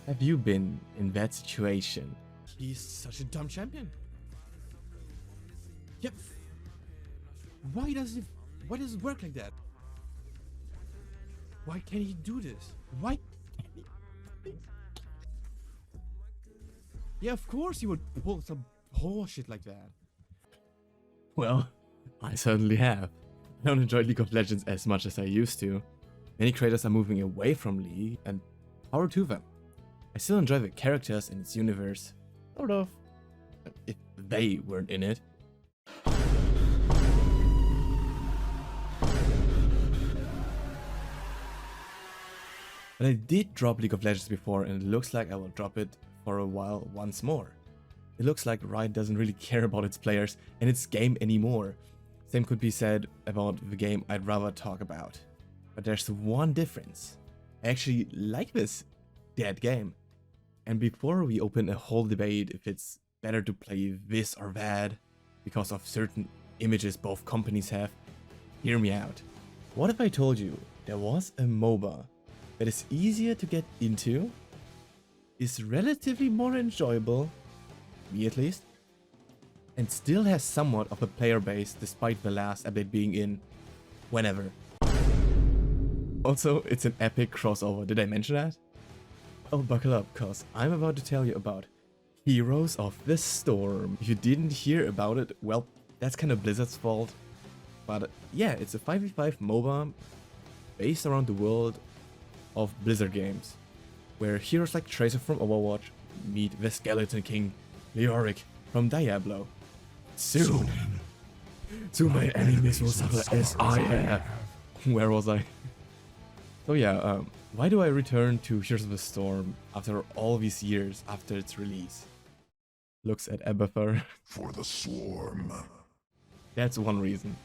Have you been in that situation? He's such a dumb champion. Yep. Why does it work like that? Why can't he do this? Why can't he? Yeah, of course he would pull some bullshit like that. Well, I certainly have. I don't enjoy League of Legends as much as I used to. Many creators are moving away from League, and power to them. I still enjoy the characters in its universe, sort of, if they weren't in it. But I did drop League of Legends before, and it looks like I will drop it for a while once more. It looks like Riot doesn't really care about its players and its game anymore. Same could be said about the game I'd rather talk about. But there's one difference. I actually like this dead game. And before we open a whole debate if it's better to play this or that because of certain images both companies have, hear me out. What if I told you there was a MOBA that is easier to get into, is relatively more enjoyable, me at least, and still has somewhat of a player base despite the last update being in whenever. Also, it's an epic crossover, did I mention that? Well, buckle up, cause I'm about to tell you about Heroes of the Storm. If you didn't hear about it, well, that's kind of Blizzard's fault. But yeah, it's a 5v5 MOBA based around the world of Blizzard games, where heroes like Tracer from Overwatch meet the Skeleton King Leoric from Diablo. Soon my enemies will suffer as I have. Where was I? So yeah, why do I return to Heroes of the Storm after all these years after its release? Looks at Abathur. For the swarm. That's one reason.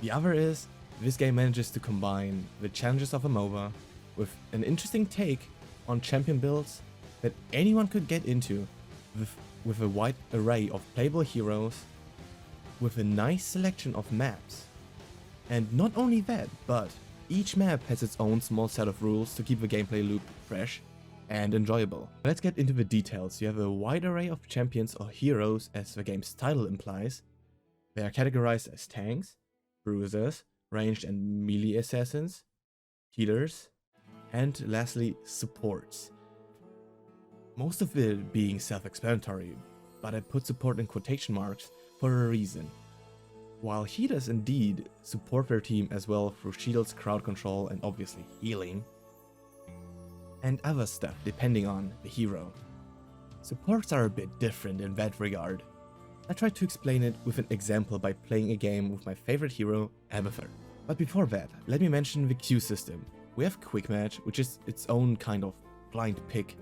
The other is, this game manages to combine the challenges of a MOBA with an interesting take on champion builds that anyone could get into, with a wide array of playable heroes, with a nice selection of maps. And not only that, but each map has its own small set of rules to keep the gameplay loop fresh and enjoyable. Let's get into the details. You have a wide array of champions or heroes, as the game's title implies. They are categorized as tanks, bruisers, ranged and melee assassins, healers, and lastly, supports. Most of it being self-explanatory, but I put support in quotation marks for a reason. While healers indeed support their team as well through shields, crowd control, and obviously healing, and other stuff depending on the hero. Supports are a bit different in that regard. I tried to explain it with an example by playing a game with my favorite hero, Abathur. But before that, let me mention the queue system. We have Quick Match, which is its own kind of blind pick.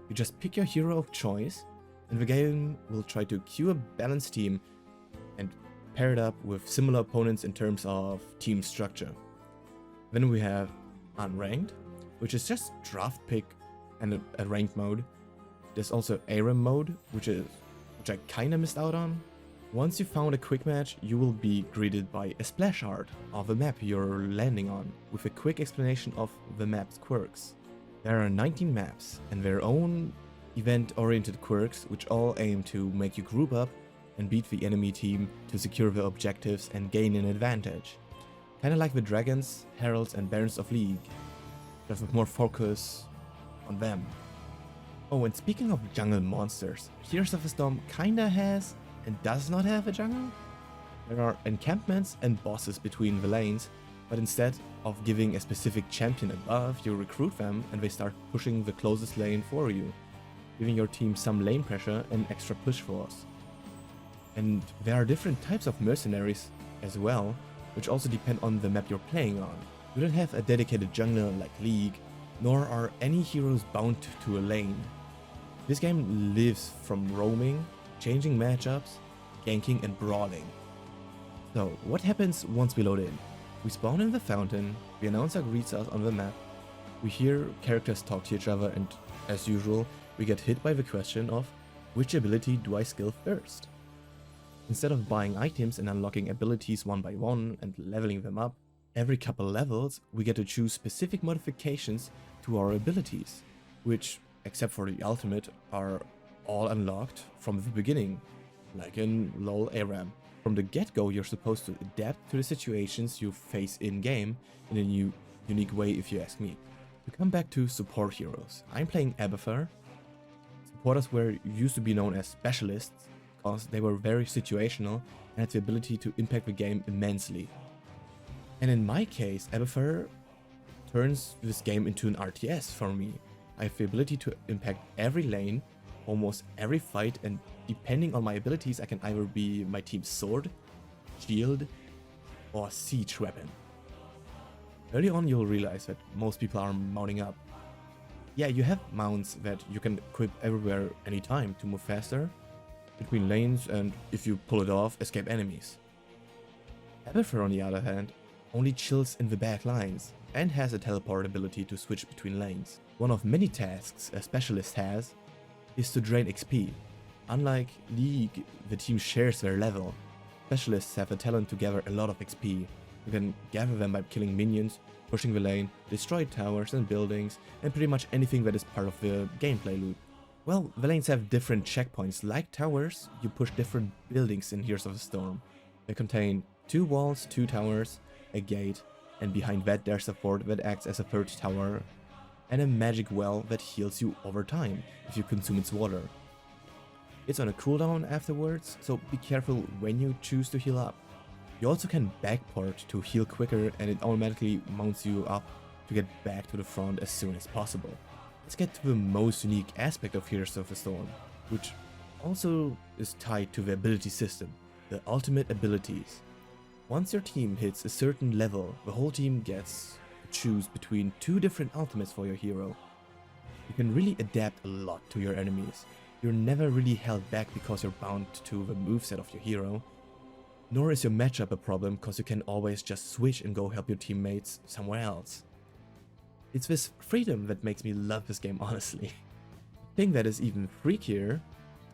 You just pick your hero of choice, and the game will try to queue a balanced team and pair it up with similar opponents in terms of team structure. Then we have Unranked, which is just draft pick and a ranked mode. There's also ARAM mode, which I kinda missed out on. Once you found a quick match, you will be greeted by a splash art of a map you're landing on, with a quick explanation of the map's quirks. There are 19 maps and their own event-oriented quirks, which all aim to make you group up and beat the enemy team to secure the objectives and gain an advantage. Kinda like the Dragons, Heralds and Barons of League, just with more focus on them. Oh, and speaking of jungle monsters, Heroes of the Storm kinda has and does not have a jungle. There are encampments and bosses between the lanes, but instead of giving a specific champion a buff, you recruit them and they start pushing the closest lane for you, giving your team some lane pressure and extra push force. And there are different types of mercenaries as well, which also depend on the map you're playing on. You don't have a dedicated jungler like League, nor are any heroes bound to a lane. This game lives from roaming, changing matchups, ganking and brawling. So what happens once we load in? We spawn in the fountain, the announcer greets us on the map, we hear characters talk to each other, and as usual, we get hit by the question of which ability do I skill first? Instead of buying items and unlocking abilities one by one and leveling them up, every couple levels we get to choose specific modifications to our abilities, which except for the ultimate, are all unlocked from the beginning, like in LoL ARAM. From the get-go, you're supposed to adapt to the situations you face in-game in a unique way, if you ask me. To come back to support heroes, I'm playing Abathur. Supporters used to be known as specialists because they were very situational and had the ability to impact the game immensely. And in my case, Abathur turns this game into an RTS for me. I have the ability to impact every lane, almost every fight, and depending on my abilities, I can either be my team's sword, shield, or siege weapon. Early on, you'll realize that most people are mounting up. Yeah, you have mounts that you can equip everywhere anytime to move faster between lanes and, if you pull it off, escape enemies. Abathur, on the other hand, only chills in the back lines and has a teleport ability to switch between lanes. One of many tasks a specialist has is to drain XP. Unlike League, the team shares their level. Specialists have the talent to gather a lot of XP. You can gather them by killing minions, pushing the lane, destroy towers and buildings, and pretty much anything that is part of the gameplay loop. Well, the lanes have different checkpoints. Like towers, you push different buildings in Heroes of the Storm. They contain 2 walls, 2 towers, a gate, and behind that there's a fort that acts as a 3rd tower, and a magic well that heals you over time if you consume its water. It's on a cooldown afterwards, so be careful when you choose to heal up. You also can backport to heal quicker, and it automatically mounts you up to get back to the front as soon as possible. Let's get to the most unique aspect of Heroes of the Storm, which also is tied to the ability system, the ultimate abilities. Once your team hits a certain level, the whole team gets to choose between 2 different ultimates for your hero. You can really adapt a lot to your enemies. You're never really held back because you're bound to the moveset of your hero, nor is your matchup a problem because you can always just switch and go help your teammates somewhere else. It's this freedom that makes me love this game, honestly. The thing that is even freakier,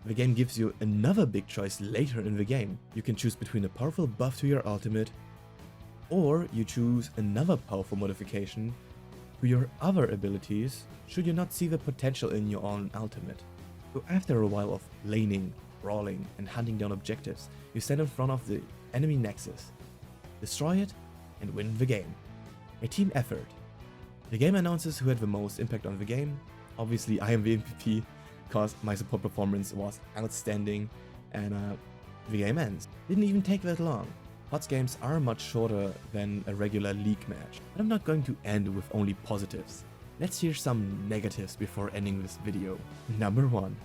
the game gives you another big choice later in the game. You can choose between a powerful buff to your ultimate, or you choose another powerful modification to your other abilities should you not see the potential in your own ultimate. So after a while of laning, brawling, and hunting down objectives, you stand in front of the enemy nexus, destroy it, and win the game. A team effort. The game announces who had the most impact on the game. Obviously I am the MVP because my support performance was outstanding, and the game ends. Didn't even take that long. HOTS games are much shorter than a regular League match, but I'm not going to end with only positives. Let's hear some negatives before ending this video. Number 1.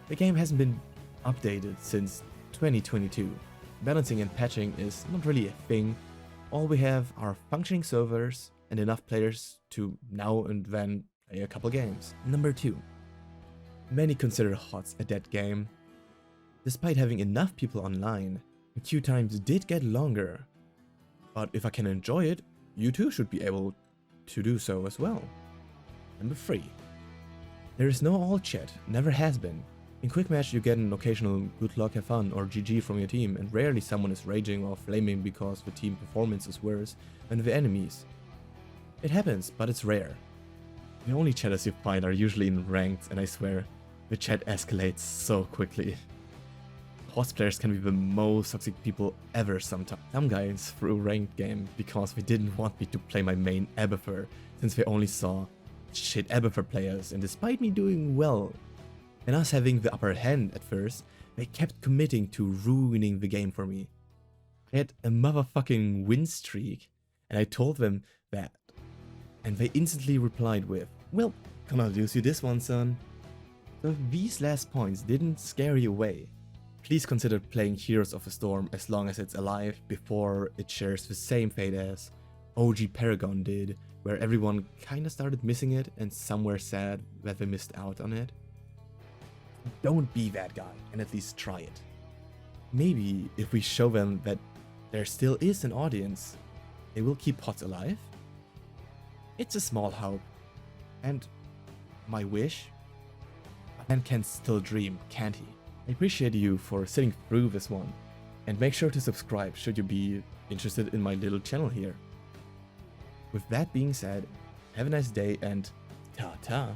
The game hasn't been updated since 2022. Balancing and patching is not really a thing. All we have are functioning servers and enough players to now and then play a couple games. Number 2. Many consider HOTS a dead game. Despite having enough people online, the queue times did get longer. But if I can enjoy it, you too should be able to do so as well. Number 3. There is no all chat, never has been. In Quick Match you get an occasional good luck, have fun or GG from your team, and rarely someone is raging or flaming because the team performance is worse than the enemies. It happens, but it's rare. The only chatters you find are usually in ranked, and I swear, the chat escalates so quickly. HOTS players can be the most toxic people ever sometimes. Some guys threw a ranked game because they didn't want me to play my main Abathur, since they only saw shit Abathur players, and despite me doing well and us having the upper hand at first, they kept committing to ruining the game for me. I had a motherfucking win streak, and I told them that. And they instantly replied with, "Well, can I lose you this one, son?" So if these last points didn't scare you away, please consider playing Heroes of the Storm as long as it's alive before it shares the same fate as OG Paragon did, where everyone kinda started missing it and some were sad that they missed out on it. Don't be that guy and at least try it. Maybe if we show them that there still is an audience, they will keep HOTS alive? It's a small hope, and my wish? A man can still dream, can't he? I appreciate you for sitting through this one, and make sure to subscribe should you be interested in my little channel here. With that being said, have a nice day and ta-ta!